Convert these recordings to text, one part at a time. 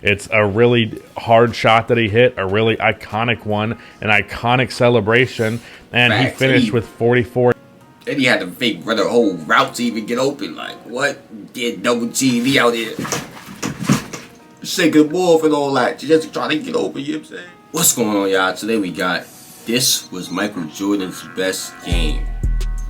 It's a really hard shot that he hit, a really iconic one, an iconic celebration, and he finished with 44. And he had to fake run a whole route to even get open. Like, what? Get double TV out there. Shaking the ball and all that. Just trying to get open, you know what I'm saying? What's going on, y'all? Today we got, this was Michael Jordan's best game.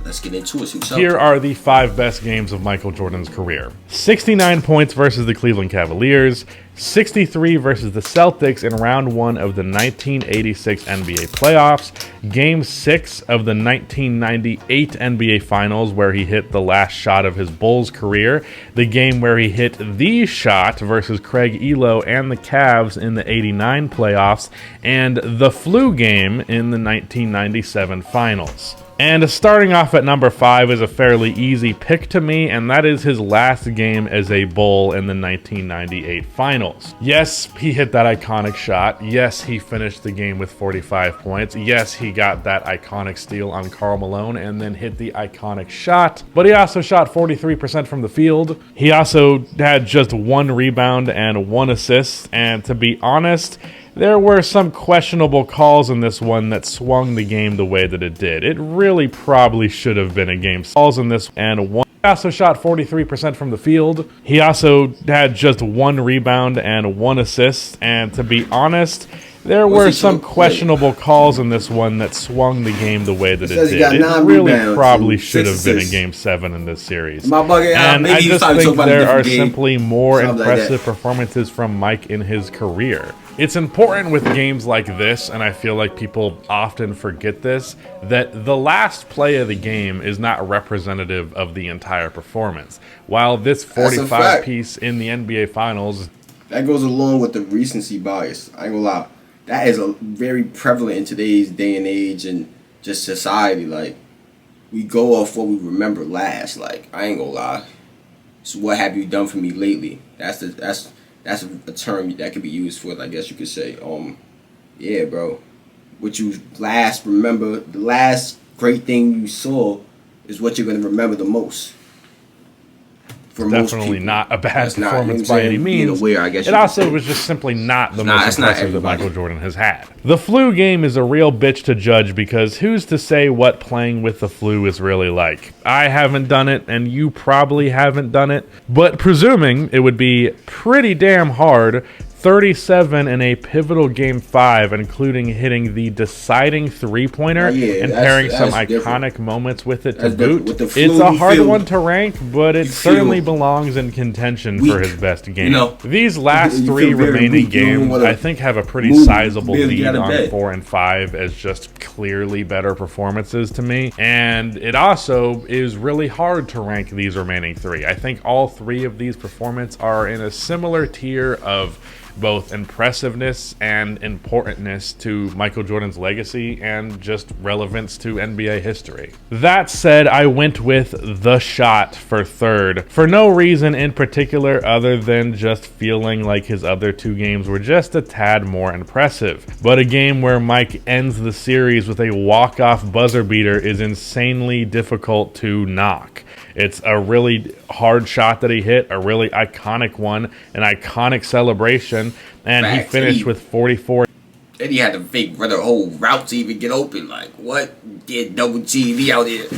Let's get into it. Here are the 5 best games of Michael Jordan's career. 69 points versus the Cleveland Cavaliers, 63 versus the Celtics in round 1 of the 1986 NBA playoffs, game 6 of the 1998 NBA finals where he hit the last shot of his Bulls career, the game where he hit the shot versus Craig Elo and the Cavs in the 89 playoffs, and the flu game in the 1997 finals. And starting off at number 5 is a fairly easy pick to me, and that is his last game as a Bull in the 1998 finals. Yes, he hit that iconic shot. Yes, he finished the game with 45 points. Yes, he got that iconic steal on Karl Malone and then hit the iconic shot. But he also shot 43% from the field. He also had just 1 rebound and 1 assist, and to be honest, there were some questionable calls in this one that swung the game the way that it did. It really probably should have been a game. Calls in this and 1. He also shot 43% from the field. He also had just 1 rebound and 1 assist, and to be honest, there were some questionable calls in this one that swung the game the way that it did. It really probably should have been a Game 7 in this series. And I just think there are simply more impressive performances from Mike in his career. It's important with games like this, and I feel like people often forget this, that the last play of the game is not representative of the entire performance. While this 45 piece in the NBA Finals... That goes along with the recency bias. I ain't gonna lie. That is very prevalent in today's day and age and just society. Like, we go off what we remember last. Like, I ain't gonna lie. So what have you done for me lately? That's a term that could be used for it, I guess you could say. Yeah, bro. What you last remember, the last great thing you saw is what you're gonna remember the most. For definitely not a bad performance by any means. It also was just simply not the most impressive that Michael Jordan has had. The flu game is a real bitch to judge because who's to say what playing with the flu is really like? I haven't done it, and you probably haven't done it, but presuming it would be pretty damn hard. 37 in a pivotal Game 5, including hitting the deciding three-pointer and pairing some iconic moments with it to boot. It's a hard one to rank, but it certainly belongs in contention for his best game. These last 3 remaining games, I think, have a pretty sizable lead on 4 and 5 as just clearly better performances to me. And it also is really hard to rank these remaining 3. I think all 3 of these performances are in a similar tier of both impressiveness and importantness to Michael Jordan's legacy and just relevance to NBA history. That said, I went with the shot for 3rd, for no reason in particular other than just feeling like his other 2 games were just a tad more impressive. But a game where Mike ends the series with a walk-off buzzer beater is insanely difficult to knock. It's a really hard shot that he hit, a really iconic one, an iconic celebration, and he finished with 44. And he had to fake run a whole route to even get open. Like, what? Get double TV out there.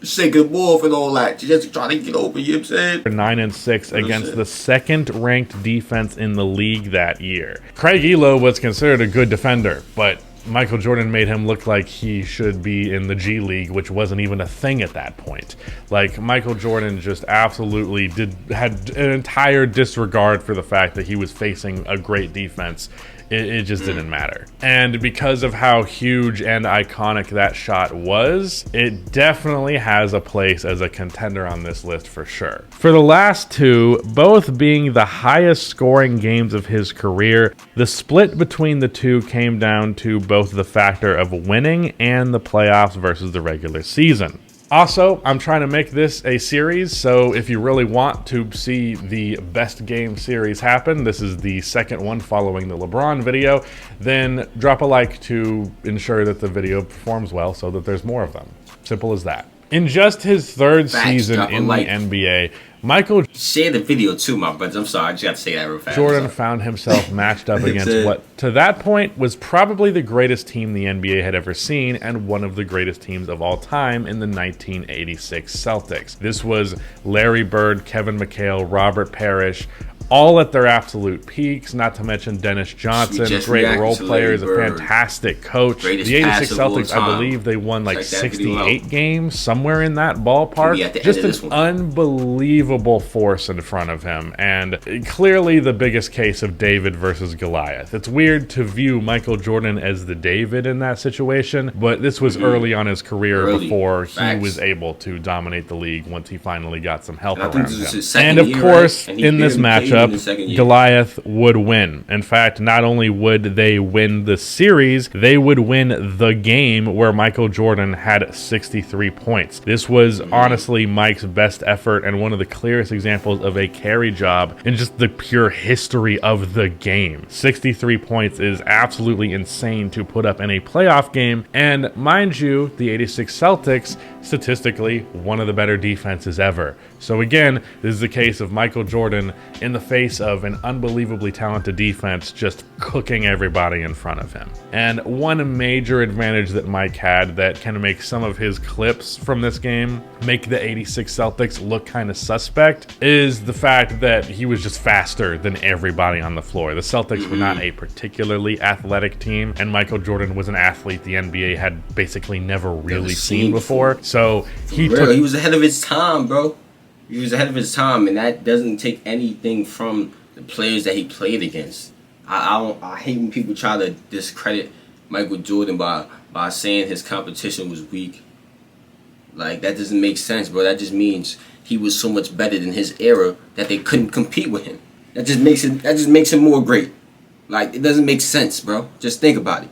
Shaking the ball and all that. Just trying to get open, you know what I'm saying? 9 and 6 against the 2nd-ranked defense in the league that year. Craig Elo was considered a good defender, but Michael Jordan made him look like he should be in the G League, which wasn't even a thing at that point. Like, Michael Jordan just absolutely had an entire disregard for the fact that he was facing a great defense. It just didn't matter. And because of how huge and iconic that shot was, it definitely has a place as a contender on this list for sure. For the last 2, both being the highest scoring games of his career, the split between the 2 came down to both the factor of winning and the playoffs versus the regular season. Also, I'm trying to make this a series, so if you really want to see the best game series happen, this is the 2nd one following the LeBron video, then drop a like to ensure that the video performs well so that there's more of them. Simple as that. In just his 3rd season in the NBA, Michael Share the video too, my brothers. I'm sorry, I just got to say that real fast. Jordan found himself matched up against what, to that point, was probably the greatest team the NBA had ever seen and one of the greatest teams of all time in the 1986 Celtics. This was Larry Bird, Kevin McHale, Robert Parrish, all at their absolute peaks, not to mention Dennis Johnson, great role players, a fantastic coach. Greatest the 86 Celtics, I believe they won like 68 games, somewhere in that ballpark. Just an unbelievable force in front of him, and clearly the biggest case of David versus Goliath. It's weird to view Michael Jordan as the David in that situation, but this was early on his career before he was able to dominate the league once he finally got some help around him. And of course, in this matchup, Goliath would win. In fact, not only would they win the series, they would win the game where Michael Jordan had 63 points. This was honestly Mike's best effort and one of the clearest examples of a carry job in just the pure history of the game. 63 points is absolutely insane to put up in a playoff game, and mind you, the 86 Celtics, statistically, one of the better defenses ever. So again, this is a case of Michael Jordan in the face of an unbelievably talented defense just cooking everybody in front of him. And one major advantage that Mike had that can make some of his clips from this game make the 86 Celtics look kind of suspect is the fact that he was just faster than everybody on the floor. The Celtics were not a particularly athletic team, and Michael Jordan was an athlete the NBA had basically never really seen before. So he was ahead of his time, bro. He was ahead of his time, and that doesn't take anything from the players that he played against. I hate when people try to discredit Michael Jordan by saying his competition was weak. Like, that doesn't make sense, bro. That just means he was so much better than his era that they couldn't compete with him. That just makes him more great. Like, it doesn't make sense, bro. Just think about it.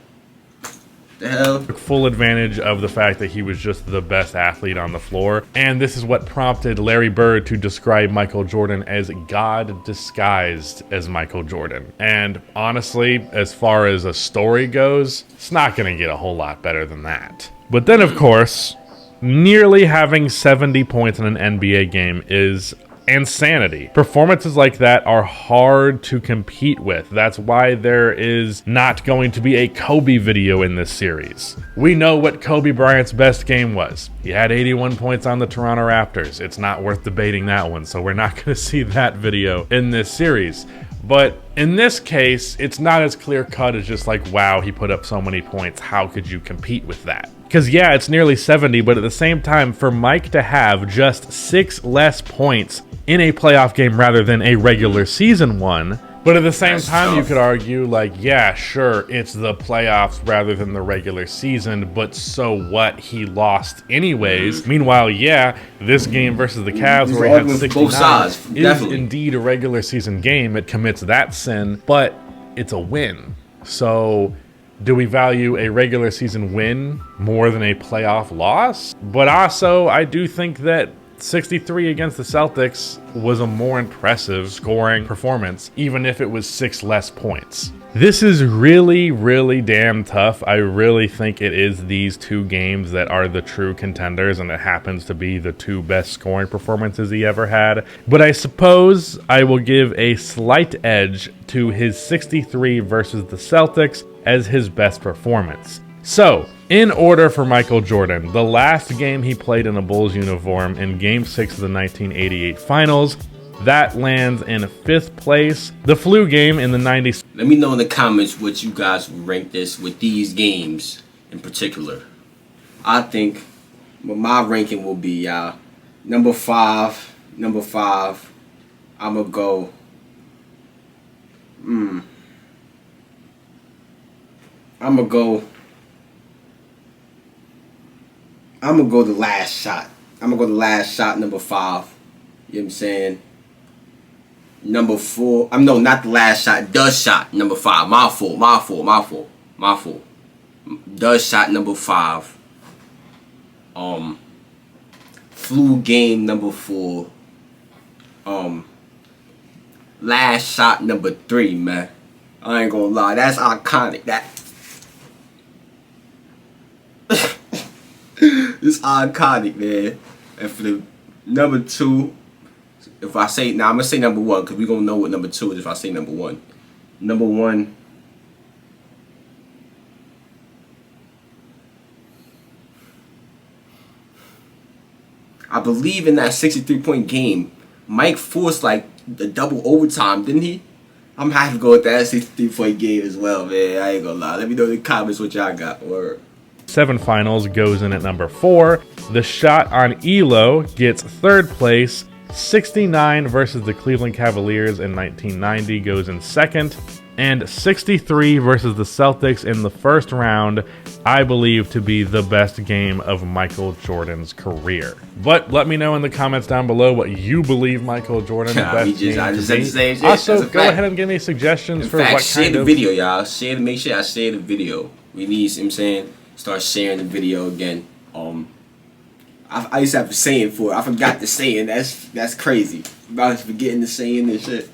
The hell? Took full advantage of the fact that he was just the best athlete on the floor, and this is what prompted Larry Bird to describe Michael Jordan as God disguised as Michael Jordan. And honestly, as far as a story goes, it's not going to get a whole lot better than that. But then, of course, nearly having 70 points in an NBA game is insanity. Performances like that are hard to compete with. That's why there is not going to be a Kobe video in this series. We know what Kobe Bryant's best game was. He had 81 points on the Toronto Raptors. It's not worth debating that one, so we're not going to see that video in this series. But in this case, it's not as clear-cut as just like, wow, he put up so many points. How could you compete with that? Because yeah, it's nearly 70, but at the same time, for Mike to have just 6 less points in a playoff game rather than a regular season one, but at the same time, you could argue, like, yeah, sure, it's the playoffs rather than the regular season, but so what? He lost anyways. Meanwhile, yeah, this game versus the Cavs where he had 69 is indeed a regular season game. It commits that sin, but it's a win. So do we value a regular season win more than a playoff loss? But also, I do think that 63 against the Celtics was a more impressive scoring performance, even if it was 6 less points. This is really, really damn tough. I really think it is these two games that are the true contenders, and it happens to be the 2 best scoring performances he ever had. But I suppose I will give a slight edge to his 63 versus the Celtics as his best performance. So, in order for Michael Jordan, the last game he played in a Bulls uniform in Game 6 of the 1988 Finals, that lands in 5th place. The flu game in the 90s. Let me know in the comments what you guys rank this with these games in particular. I think my ranking will be number 5. I'ma go. I'm gonna go the last shot. Number 5. You know what I'm saying? Number 4. Not the last shot. The shot, number 5. My fault. The shot, number 5. Flu game, number 4. Last shot, number 3, man. I ain't gonna lie. That's iconic. It's iconic, man. And for the number 2, If I say now, I'm gonna say number one because we gonna know what number two is if I say number one. Number one. I believe in that 63-point game, Mike forced like the double overtime, didn't he? I'm happy to go with that 63-point game as well, man. I ain't gonna lie. Let me know in the comments what y'all got. Word. 7 Finals goes in at number 4. The Shot on ELO gets 3rd place. 69 versus the Cleveland Cavaliers in 1990 goes in 2nd. And 63 versus the Celtics in the first round, I believe to be the best game of Michael Jordan's career. But let me know in the comments down below what you believe Michael Jordan's best game I just to said be. the same shit. Also, go ahead and give me suggestions for what share kind the of video, y'all. Make sure I share the video. We need, you know what I'm saying, start sharing the video again. I used to have a saying for it. I forgot the saying. That's crazy. I'm about to forgetting the saying and shit.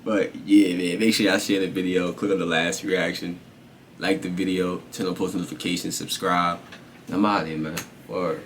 But yeah, man, make sure y'all share the video. Click on the last reaction. Like the video. Turn on post notifications. Subscribe. I'm out of here, man. Word.